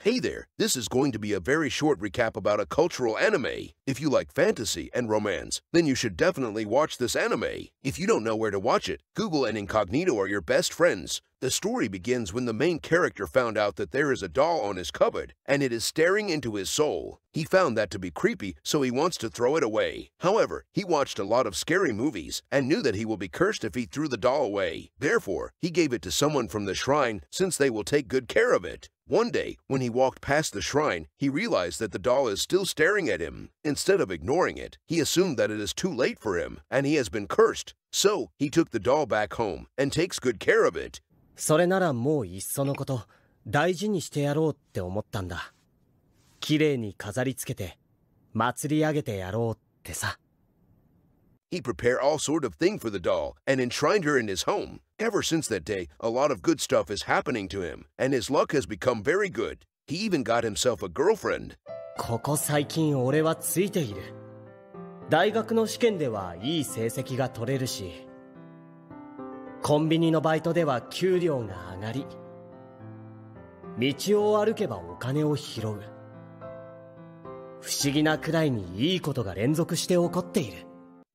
Hey there, this is going to be a very short recap about a cultural anime. If you like fantasy and romance, then you should definitely watch this anime. If you don't know where to watch it, Google and Incognito are your best friends. The story begins when the main character found out that there is a doll on his cupboard, and it is staring into his soul. He found that to be creepy, so he wants to throw it away. However, he watched a lot of scary movies and knew that he will be cursed if he threw the doll away. Therefore, he gave it to someone from the shrine since they will take good care of it. One day, when he walked past the shrine, he realized that the doll is still staring at him. Instead of ignoring it, he assumed that it is too late for him, and he has been cursed. So, he took the doll back home and takes good care of it. それならもういっそのこと大事にしてやろうって思ったんだ。綺麗に飾り付けて祭り上げてやろうってさ。He prepared all sort of thing for the doll and enshrined her in his home. Ever since that day, a lot of good stuff is happening to him, and his luck has become very good. He even got himself a girlfriend. ここ最近俺はついている。大学の試験ではいい成績が取れるし、コンビニのバイトでは給料が上がり、道を歩けばお金を拾う。不思議なくらいにいいことが連続して起こっている。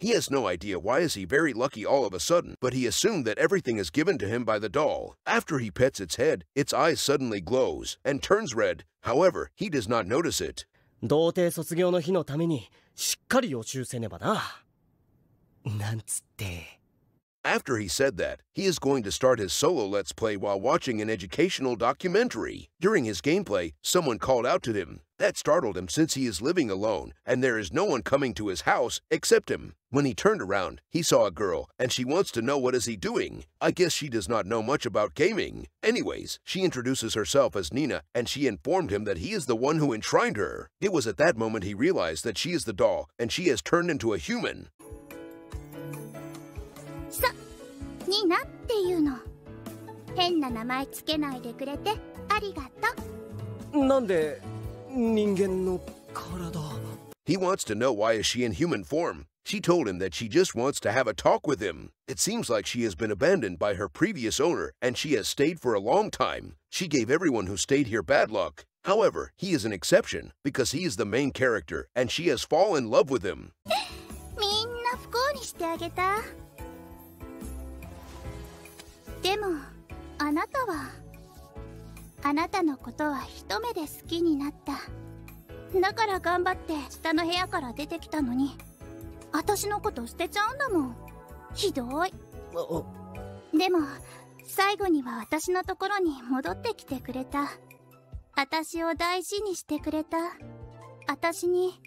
He has no idea why is he very lucky all of a sudden, but he assumed that everything is given to him by the doll. After he pets its head, its eyes suddenly glows and turns red. However, he does not notice it. 童貞卒業の日のためにしっかり予習せねばな。なんつって。After he said that, he is going to start his solo Let's Play while watching an educational documentary. During his gameplay, someone called out to him. That startled him since he is living alone, and there is no one coming to his house except him. When he turned around, he saw a girl, and she wants to know what is he doing. I guess she does not know much about gaming. Anyways, she introduces herself as Nina, and she informed him that he is the one who enshrined her. It was at that moment he realized that she is the doll, and she has turned into a human. ニーナっていうの。変な名前つけないでくれてありがとう。なんで人間の体？ He wants to know why is she in human form. She told him that she just wants to have a talk with him. It seems like she has been abandoned by her previous owner and she has stayed for a long time. She gave everyone who stayed here bad luck. However, he is an exception because he is the main character and she has fallen in love with him. みんな不幸にしてあげた。でもあなたはあなたのことは一目で好きになった。だから頑張って下の部屋から出てきたのに私のこと捨てちゃうんだもん。ひどい。でも最後には私のところに戻ってきてくれた。私を大事にしてくれた。私に。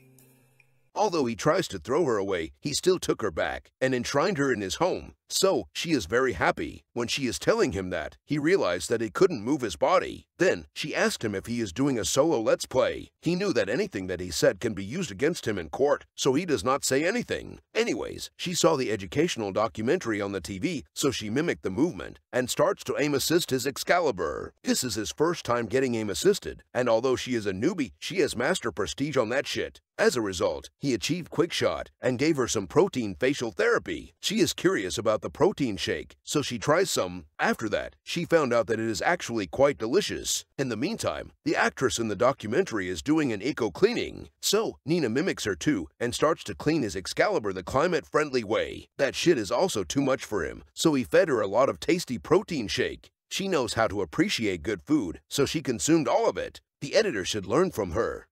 Although he tries to throw her away, he still took her back and enshrined her in his home. So, she is very happy. When she is telling him that, he realized that he couldn't move his body. Then, she asked him if he is doing a solo Let's Play. He knew that anything that he said can be used against him in court, so he does not say anything. Anyways, she saw the educational documentary on the TV, so she mimicked the movement and starts to aim assist his Excalibur. This is his first time getting aim assisted, and although she is a newbie, she has master prestige on that shit. As a result, he achieved quick shot and gave her some protein facial therapy. She is curious about the protein shake, so she tries some. After that, she found out that it is actually quite delicious. In the meantime, the actress in the documentary is doing an eco-cleaning. So, Nina mimics her too and starts to clean his Excalibur the climate-friendly way. That shit is also too much for him, so he fed her a lot of tasty protein shake. She knows how to appreciate good food, so she consumed all of it. The editor should learn from her.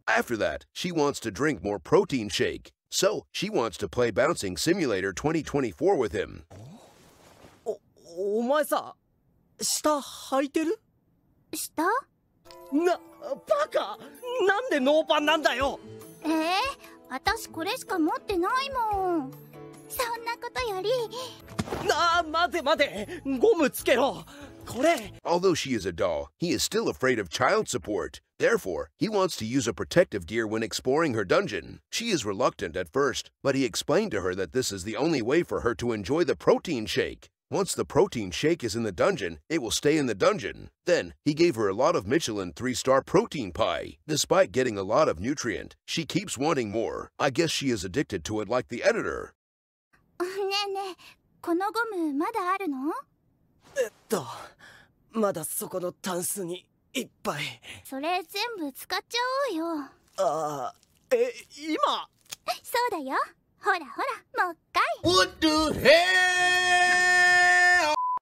After that, she wants to drink more protein shake. So, she wants to play Bouncing Simulator 2024 with him. お前さ、下履いてる？下？バカ！なんでノーパンなんだよ！私これしか持ってないもん。そんなことより。待て！ゴムつけろ！これ！ Although she is a doll, he is still afraid of child support. Therefore, he wants to use a protective gear when exploring her dungeon. She is reluctant at first, but he explained to her that this is the only way for her to enjoy the protein shake. Once the protein shake is in the dungeon, it will stay in the dungeon. Then, he gave her a lot of Michelin 3-star protein pie. Despite getting a lot of nutrient, she keeps wanting more. I guess she is addicted to it like the editor. ねえねえ、このゴムまだあるの？まだそこのタンスにいっぱい。それ全部使っちゃおうよ。ああ、今？そうだよ。ほらほら、もう一回。 What the hell?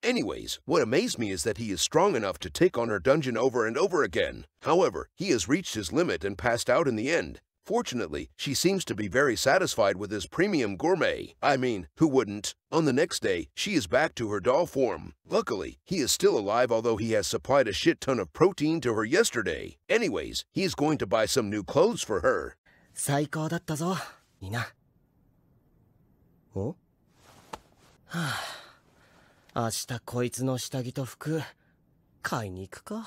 Anyways, what amazed me is that he is strong enough to take on her dungeon over and over again. However, he has reached his limit and passed out in the end. Fortunately, she seems to be very satisfied with his premium gourmet. I mean, who wouldn't? On the next day, she is back to her doll form. Luckily, he is still alive, although he has supplied a shit ton of protein to her yesterday. Anyways, he is going to buy some new clothes for her. 最高だったぞ、ニナ。お？はあ、明日こいつの下着と服買いに行くか。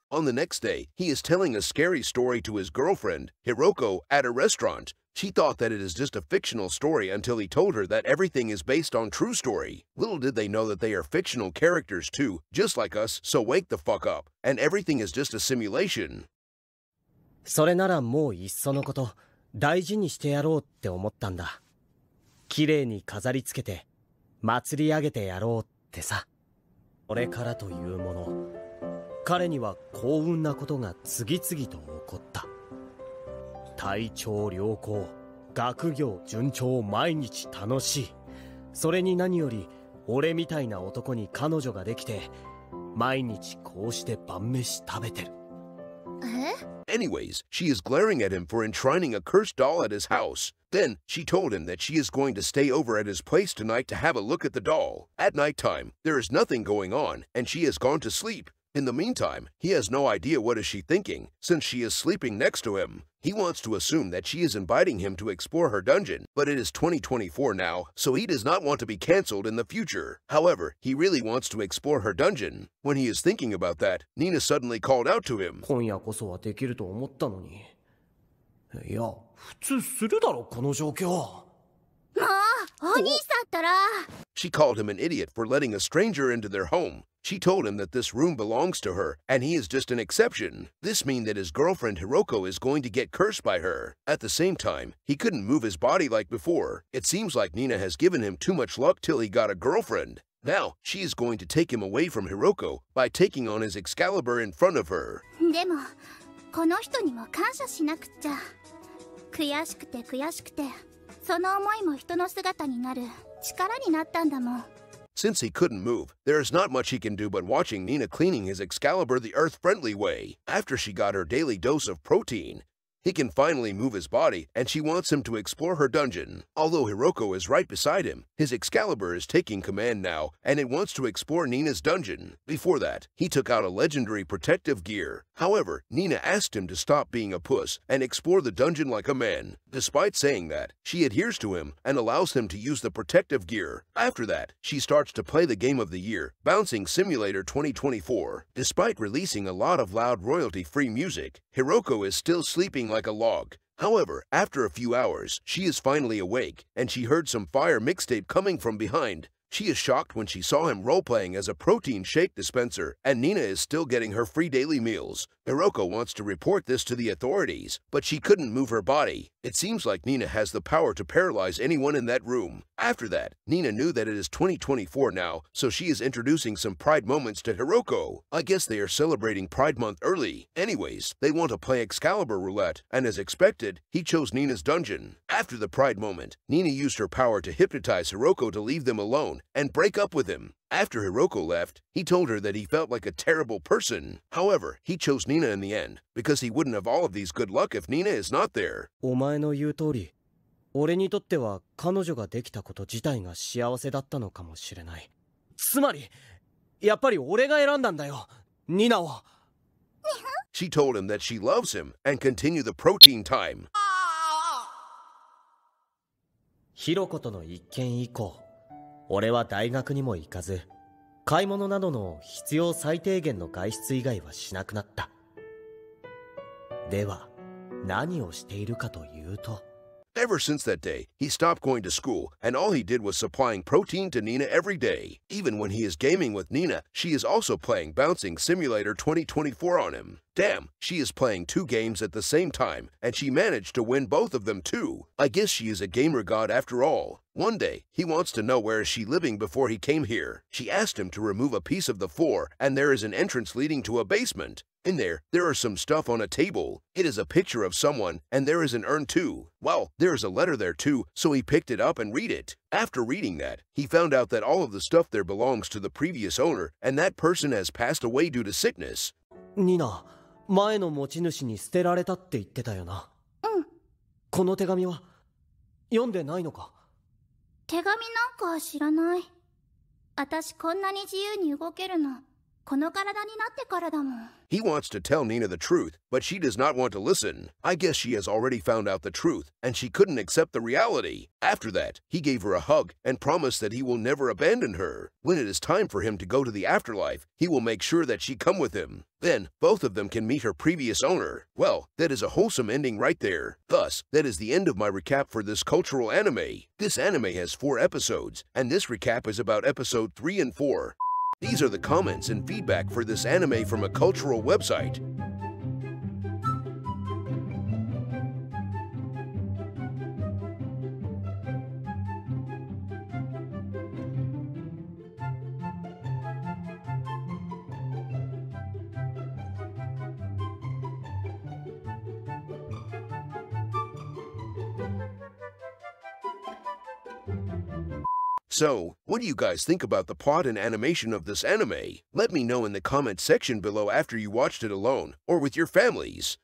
On the next day, he is telling a scary story to his girlfriend, Hiroko, at a restaurant. She thought that it is just a fictional story until he told her that everything is based on true story. Little did they know that they are fictional characters too, just like us, so wake the fuck up. And everything is just a simulation. それならもういっそのこと大事にしてやろうって思ったんだ。綺麗に飾り付けて祭り上げてやろうってさ。これからというもの、彼には幸運なことが次々と起こった。体調良好、学業順調、毎日楽しい。それに何より俺みたいな男に彼女ができて、毎日こうして晩飯食べてる。Anyways, she is glaring at him for enshrining a cursed doll at his house. Then, she told him that she is going to stay over at his place tonight to have a look at the doll. At nighttime, there is nothing going on, and she has gone to sleep. In the meantime, he has no idea what is she thinking, since she is sleeping next to him. He wants to assume that she is inviting him to explore her dungeon, but it is 2024 now, so he does not want to be cancelled in the future. However, he really wants to explore her dungeon. When he is thinking about that, Nina suddenly called out to him. 今夜こそはできると思ったのに。いや、普通するだろ、この状況。もう、お兄さんったら。 She called him an idiot for letting a stranger into their home. She told him that this room belongs to her, and he is just an exception. This means that his girlfriend Hiroko is going to get cursed by her. At the same time, he couldn't move his body like before. It seems like Nina has given him too much luck till he got a girlfriend. Now, she is going to take him away from Hiroko by taking on his Excalibur in front of her. でも、この人にも感謝しなくっちゃ。悔しくて悔しくて、その思いも人の姿になる力になったんだもん。 Since he couldn't move, there is not much he can do but watching Nina cleaning his Excalibur the Earth-friendly way. After she got her daily dose of protein, he can finally move his body, and she wants him to explore her dungeon. Although Hiroko is right beside him, his Excalibur is taking command now, and it wants to explore Nina's dungeon. Before that, he took out a legendary protective gear. However, Nina asked him to stop being a puss and explore the dungeon like a man. Despite saying that, she adheres to him and allows him to use the protective gear. After that, she starts to play the game of the year, Bouncing Simulator 2024. Despite releasing a lot of loud royalty-free music, Hiroko is still sleeping like a log. However, after a few hours, she is finally awake, and she heard some fire mixtape coming from behind. She is shocked when she saw him role-playing as a protein shake dispenser, and Nina is still getting her free daily meals. Hiroko wants to report this to the authorities, but she couldn't move her body. It seems like Nina has the power to paralyze anyone in that room. After that, Nina knew that it is 2024 now, so she is introducing some Pride moments to Hiroko. I guess they are celebrating Pride Month early. Anyways, they want to play Excalibur Roulette, and as expected, he chose Nina's dungeon. After the Pride moment, Nina used her power to hypnotize Hiroko to leave them alone and break up with him. After Hiroko left, he told her that he felt like a terrible person. However, he chose Nina in the end, because he wouldn't have all of these good luck if Nina is not there. お前の言う通り、俺にとっては彼女ができたこと自体が幸せだったのかもしれない。つまり、やっぱり俺が選んだんだよ、ニナを。She told him that she loves him and continue the protein time. ヒロコとの一件以降、俺は大学にも行かず、買い物などの必要最低限の外出以外はしなくなった。では、何をしているかというと。Ever since that day, he stopped going to school, and all he did was supplying protein to Nina every day. Even when he is gaming with Nina, she is also playing Bouncing Simulator 2024 on him. Damn, she is playing 2 games at the same time, and she managed to win both of them too. I guess she is a gamer god after all. One day, he wants to know where is she living before he came here. She asked him to remove a piece of the floor, and there is an entrance leading to a basement. In there are some stuff on a table. It is a picture of someone, and there is an urn too. Well, there is a letter there too, so he picked it up and read it. After reading that, he found out that all of the stuff there belongs to the previous owner, and that person has passed away due to sickness. ニナ、前の持ち主に捨てられたって言ってたよな。うん。この手紙は読んでないのか？手紙なんか知らない。私こんなに自由に動けるの、この体になってからだもん。He wants to tell Nina the truth, but she does not want to listen. I guess she has already found out the truth, and she couldn't accept the reality. After that, he gave her a hug and promised that he will never abandon her. When it is time for him to go to the afterlife, he will make sure that she come with him. Then, both of them can meet her previous owner. Well, that is a wholesome ending right there. Thus, that is the end of my recap for this cultural anime. This anime has 4 episodes, and this recap is about episode 3 and 4. These are the comments and feedback for this anime from a cultural website. So, what do you guys think about the plot and animation of this anime? Let me know in the comment section below after you watched it alone or with your families.